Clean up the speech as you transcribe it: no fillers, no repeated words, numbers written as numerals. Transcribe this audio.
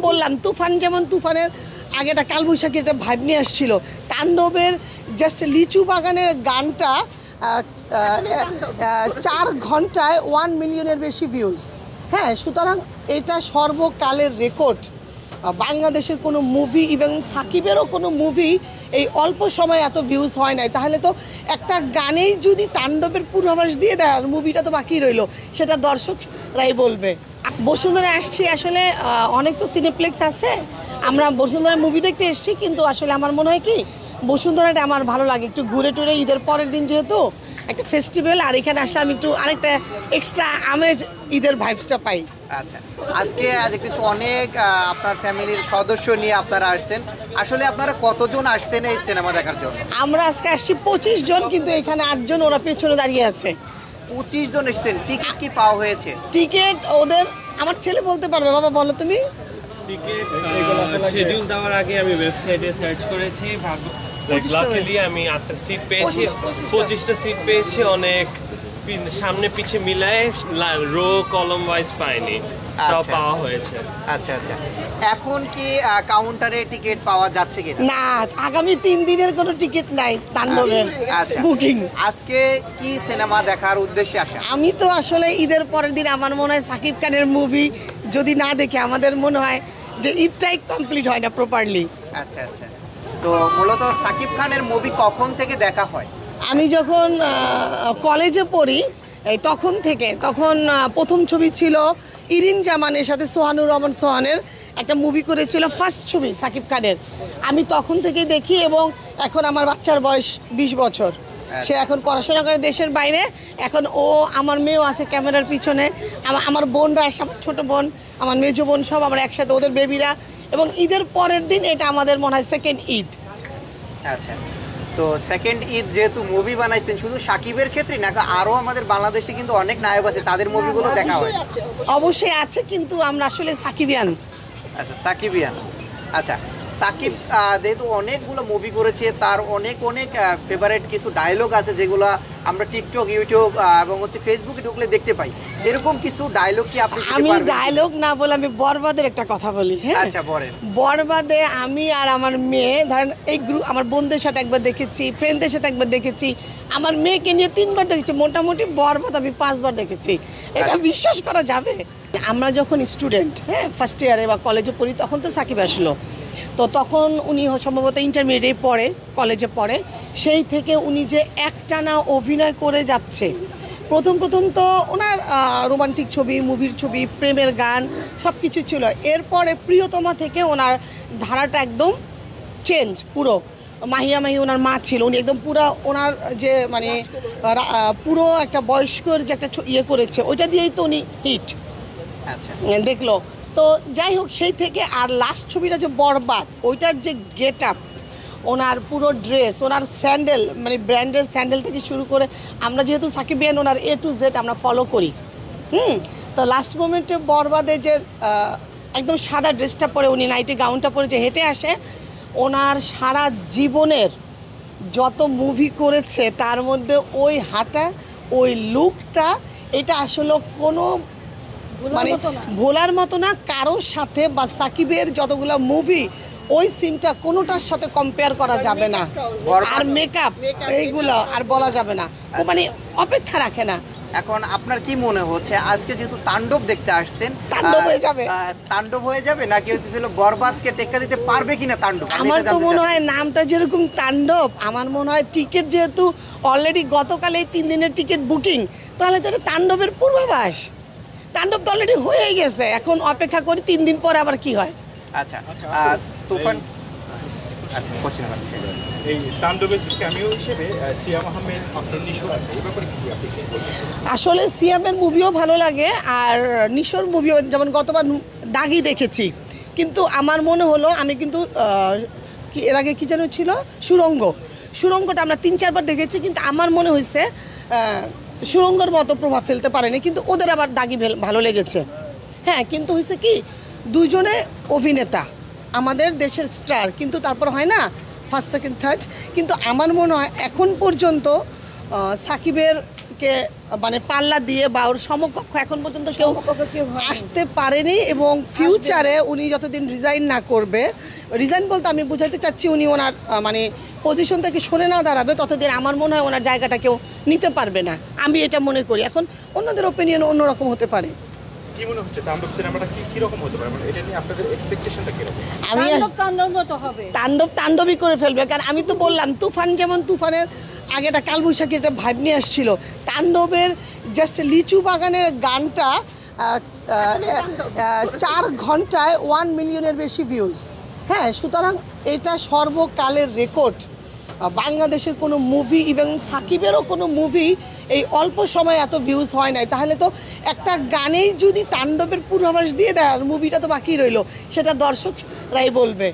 বললাম তুফান যেমন তুফানের আগে একটা কালবৈশাখী একটা ভাইব নিয়ে আসছিল, তাণ্ডবের জাস্ট লিচু বাগানের গানটা 4 ঘন্টায় 1 মিলিয়নের বেশি ভিউজ। হ্যাঁ, সুতরাং এটা সর্বকালের রেকর্ড। বাংলাদেশের কোনো মুভি এবং সাকিবেরও কোনো মুভি এই অল্প সময় এত ভিউজ হয় নাই। তাহলে তো একটা গানেই যদি তাণ্ডবের পূর্বাভাস দিয়ে দেয়, আর মুভিটা তো বাকি রইলো, সেটা দর্শকরাই বলবে। বসুন্ধরা আসছি আসলে, অনেক তো সিনেপ্লেক্স আছে, আমরা বসুন্ধরা মুভি দেখতে এসেছি, কিন্তু আসলে আমার মনে হয় কি বসুন্ধরাটা আমার ভালো লাগে, একটু ঘুরে টুরে ঈদের পরের দিন যেহেতু একটা ফেস্টিভ্যাল, আর এখানে আসলে আমি একটু আরেকটা এক্সট্রা আমেজ ঈদের ভাইবসটা পাই। আচ্ছা, আজকে দেখতেছি অনেক আপনার ফ্যামিলির সদস্য নিয়ে আপনারা আসছেন। আসলে আপনারা কতজন আসছেন এই সিনেমা দেখার জন্য? আমরা আজকে আসছি 25 জন, কিন্তু এখানে 8 জন ওরা পেছনে দাঁড়িয়ে আছে। 25 জন এসছেন। টিকিট কি পাওয়া হয়েছে? টিকিট ওদের, আমার ছেলে বলতে পারবে। বাবা বলো তুমি। টিকিট শিডিউল দেওয়ার আগে আমি ওয়েবসাইটে সার্চ করেছি, লাকিলি আমি 8টা সিট পেয়েছি, 25টা সিট পেয়েছি। অনেক সামনে পিছে মিলায় রো কলম ওয়াইজ পাইনি, তাও পাওয়া হয়েছে। আচ্ছা আচ্ছা, এখন কি কাউন্টারে টিকিট পাওয়া যাচ্ছে কি না? আগামী 3 দিনের কোনো টিকিট নাই তাণ্ডবের বুকিং। আজকে কি সিনেমা দেখার উদ্দেশ্যে আসা? আমি তো আসলে ঈদের পরের দিন আমার মনে হয় সাকিব খানের মুভি যদি না দেখে আমাদের মনে হয় যে ঈদটাই কমপ্লিট হয় না প্রপারলি। আচ্ছা আচ্ছা, তো মূলত সাকিব খানের মুভি কখন থেকে দেখা হয়? আমি যখন কলেজে পড়ি তখন থেকে, তখন প্রথম ছবি ছিল ইরিন জামানের সাথে সোহানুর রহমান সোহানের একটা মুভি করেছিল, ফার্স্ট ছবি সাকিব খানের। আমি তখন থেকে দেখি, এবং এখন আমার বাচ্চার বয়স 20 বছর, সে এখন পড়াশোনা করে দেশের বাইরে। এখন ও, আমার মেয়েও আছে ক্যামেরার পিছনে, আমার বোনরা আসে, আমার ছোটো বোন, আমার মেজো বোন, সব আমরা একসাথে, ওদের বেবিরা। এবং ঈদের পরের দিন এটা আমাদের মনে হয় সেকেন্ড ঈদ। আচ্ছা, তো সেকেন্ড ঈদ যেহেতু মুভি বানাইছেন, শুধু সাকিবের ক্ষেত্রে না, আরও আমাদের বাংলাদেশে কিন্তু অনেক নায়ক আছে, তাদের মুভিগুলো দেখা হয়? অবশ্যই আছে, কিন্তু আমরা আসলে সাকিবিয়ান। আচ্ছা, সাকিবিয়ান। আচ্ছা, সাকিব যেহেতু অনেকগুলো মুভি করেছে, তার অনেক অনেক ফেভারিট কিছু ডায়লগ আছে যেগুলো আমরা টিকটক, ইউটিউব এবং ফেসবুকে ঢুকলে দেখতে পাই। এরকম কিছু ডায়লগ কি আপনি? আমি ডায়লগ না বলে আমি বরবাদের একটা কথা বলি। হ্যাঁ, আচ্ছা বলেন। বরবাদে আমি আর আমার মেয়ে, ধরেন এই গ্রুপ, আমার বোনদের সাথে একবার দেখেছি, ফ্রেন্ডদের সাথে একবার দেখেছি, আমার মেয়েকে নিয়ে 3বার দেখেছি, মোটামুটি বরবাদ আমি 5 বার দেখেছি। এটা বিশ্বাস করা যাবে? আমরা যখন স্টুডেন্ট, হ্যাঁ, ফার্স্ট ইয়ারে বা কলেজে পড়ি, তখন তো সাকিব আসলো। তো তখন উনি সম্ভবত ইন্টারমিডিয়েটে পড়ে, কলেজে পড়ে, সেই থেকে উনি যে একটানা অভিনয় করে যাচ্ছে। প্রথম তো ওনার রোমান্টিক ছবি, মুভির ছবি, প্রেমের গান সব কিছু ছিল। এরপরে প্রিয়তমা থেকে ওনার ধারাটা একদম চেঞ্জ পুরো। মাহিয়া মাহি ওনার মা ছিল, উনি একদম পুরো ওনার যে মানে পুরো একটা বয়স্কর যে একটা ইয়ে করেছে, ওইটা দিয়েই তো উনি হিট। আচ্ছা, দেখলো তো, যাই হোক, সেই থেকে। আর লাস্ট ছবিটা যে বরবাদ, ওইটার যে গেট আপ, ওনার পুরো ড্রেস, ওনার স্যান্ডেল, মানে ব্র্যান্ডের স্যান্ডেল থেকে শুরু করে, আমরা যেহেতু সাকিবিয়ান, ওনার A to Z আমরা ফলো করি। তো লাস্ট মোমেন্টে বরবাদে যে একদম সাদা ড্রেসটা পরে, উনি নাইটি গাউনটা পরে যে হেঁটে আসে, ওনার সারা জীবনের যত মুভি করেছে তার মধ্যে ওই হাঁটা, ওই লুকটা, এটা আসলে কোনো মানে ভোলার মতো না কারোর সাথে। বা সাকিবের যতগুলো মুভি, ওই সিনটা কোনোটার সাথে কম্পেয়ার করা যাবে না। আর মেকআপ এইগুলো আর বলা যাবে না, ও মানে অপেক্ষা রাখে না। এখন আপনার কি মনে হচ্ছে, আজকে যেহেতু তাণ্ডব দেখতে আসছেন, তাণ্ডব হয়ে যাবে? তাণ্ডব হয়ে যাবে নাকি হচ্ছিল বরবাদকে টেক্কা দিতে পারবে কিনা তাণ্ডব? আমার তো মনে হয় নামটা যেরকম তাণ্ডব, আমার মনে হয় টিকিট যেহেতু অলরেডি গতকালে 3 দিনের টিকিট বুকিং, তাহলে তো এটা তাণ্ডবের পূর্বাভাস। তাণ্ডব তো অলরেডি হয়েই গেছে, এখন অপেক্ষা করি 3 দিন পরে আবার কি হয়। আচ্ছা, তুফান। আচ্ছা, কোশ্চেন এই তাণ্ডবের ক্যামিও হিসেবে সিয়াম আহমেদ, আপনার নিশোর আছে, এই ব্যাপারে কি আপনি বলবেন? আসলে সিয়ামের মুভিও ভালো লাগে, আর নিশোর মুভিও, যেমন গতবার দাগি দেখেছি, কিন্তু আমার মনে হলো, আমি কিন্তু এর আগে কি যেন ছিল, সুরঙ্গটা আমরা 3-4 বার দেখেছি, কিন্তু আমার মনে হয়েছে সুরঙ্গর মতো প্রভাব ফেলতে পারেনি, কিন্তু ওদের আবার দাগি ভালো লেগেছে। হ্যাঁ, কিন্তু হয়েছে কি, দুজনে অভিনেতা, আমাদের দেশের স্টার, কিন্তু তারপর হয় না ফার্স্ট, সেকেন্ড, থার্ড। কিন্তু আমার মনে হয় এখন পর্যন্ত সাকিবেরকে মানে পাল্লা দিয়ে বা ওর সমকক্ষ এখন পর্যন্ত কেউ আসতে পারেনি, এবং ফিউচারে উনি যতদিন রিজাইন না করবে, রিজাইন বলতে আমি বুঝাতে চাচ্ছি উনি ওনার মানে পজিশন থেকে সরে না দাঁড়াবে, ততদিন আমার মনে হয় ওনার জায়গাটা কেউ নিতে পারবে না, আমি এটা মনে করি। এখন অন্যদের ওপিনিয়ন অন্যরকম হতে পারে। কি মনে হচ্ছে তাণ্ডব সিনেমাটা কি রকম হতে পারে, মানে এটা নিয়ে আপনাদের এক্সপেকটেশনটা কি রকম? আমি তাণ্ডবই করে ফেলবে, কারণ আমি তো বললাম তুফান যেমন তুফানের আগে একটা কালবৈশাখী একটা ভাইব নিয়ে আসছিল, তাণ্ডবের জাস্ট লিচু বাগানের গানটা 4 ঘন্টায় 1 মিলিয়নের বেশি ভিউজ। হ্যাঁ, সুতরাং এটা সর্বকালের রেকর্ড। বাংলাদেশের কোনো মুভি এবং সাকিবেরও কোনো মুভি এই অল্প সময়ে এত ভিউজ হয় নাই, তাহলে তো একটা গানেই যদি তাণ্ডবের পূর্বাভাস দিয়ে দেয়, আর মুভিটা তো বাকি রইলো, সেটা দর্শকরাই বলবে।